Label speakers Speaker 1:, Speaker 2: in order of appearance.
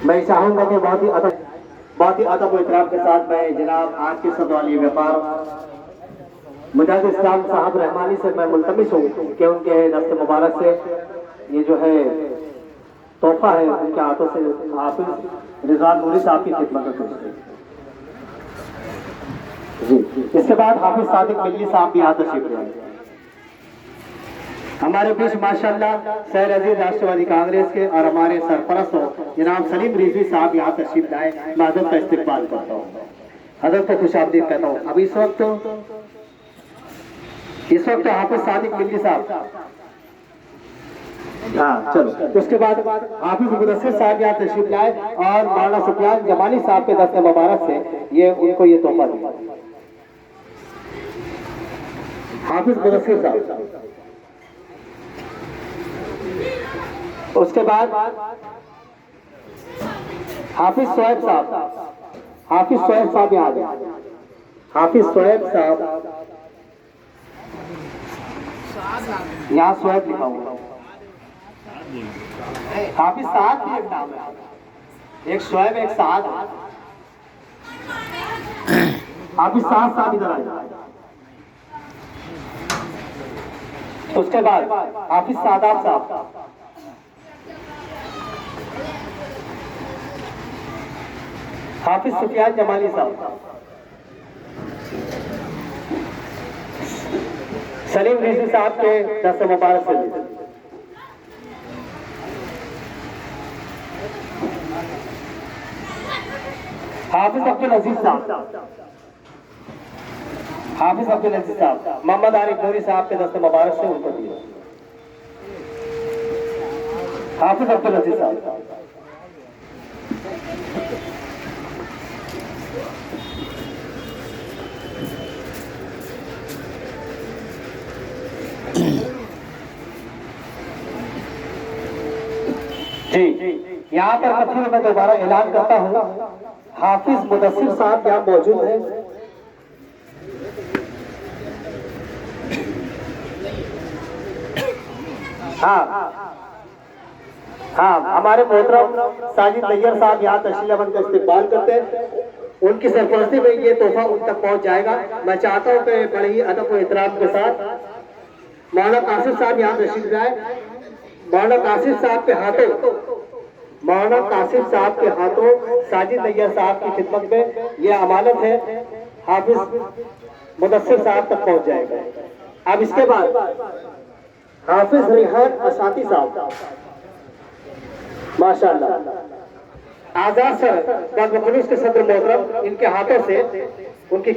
Speaker 1: मैं चाहूंगा कि बहुत ही अदब व इकराम के साथ मैं जनाब आज के सदवाली व्यापार मुजाहिद इस्लाम साहब रहमानी से मैं मुल्तमिस हूँ कि उनके दस्त मुबारक से ये जो है तोहफा है उनके हाथों से हाफिज रिजवान नूरी साहब की खिदमत में पेश करें। जी, इसके बाद हाफिज सादिक मिल्ली साहब भी यहाँ तशरीफ ले आए। हमारे बीच माशाल्लाह सैर अजीज राष्ट्रवादी कांग्रेस के और हमारे सरपरस्त हो जनाब सलीम रिजवी साहब यहाँ तशरीफ लाए। मैं हजरत का इस्तेमाल करता हूँ, हजरत को खुशामदीद कहता हूँ। अब इस वक्त हाफिज सादिक मिल्ली साहब, हाँ चलो, उसके बाद हाफिज मुदस्सिर साहब यहाँ तशरीफ लाए और मौलाना सुफियान जमाली साहब के दस्त मुबारक से ये उनको ये तोहफा दिया। हाफिज मुदस्सिर साहब, उसके बाद हाफिज सोएब साहब, हाफिज सोएब साहब यहाँ आ गए। हाफिज सोएब साहब, यहाँ सोएब लिखा हुआ, हाफिज साहब भी एक नाम है, एक सोएब एक साहब। हाफिज साहब इधर आए। उसके बाद हाफिज सादाब साहब, हाफिज सुफियान जमाली साहब, सलीम रिजवी साहब के दस्त मुबारक से, हाफिज अब्दुल अजीज साहब, हाफिज अब्दुल अजीज साहब मोहम्मद आरिफ नूरी साहब के दस्त मुबारक से उनको दिया। हाफिज अब्दुल अजीज साहब, जी यहाँ पर फिर मैं दोबारा ऐलान करता हूँ, हाफिज मुदस्सिर साहब यहाँ मौजूद है। हाँ, हमारे मोहतरम साजिद तैयब साहब यहाँ तशरीफ का इस्तेमाल करते हैं। उनकी सरपरस्ती में ये तोहफा उन तक पहुँच जाएगा। मैं चाहता हूँ कि बड़े ही अदब और एहतराम के साथ मौलाना कासिफ साहब यहाँ तशरीफ लाए। मौलाना कासिफ साहब के हाथों साजिद तैयब साहब की खिदमत में यह अमानत है, हाफिज मुदस्सिर साहब तक पहुँच जाएगा। अब इसके बाद हाफिज रिहान असाती साहब, माशाअल्लाह आजाद सर के सदर मोहतरम, इनके हाथों से उनकी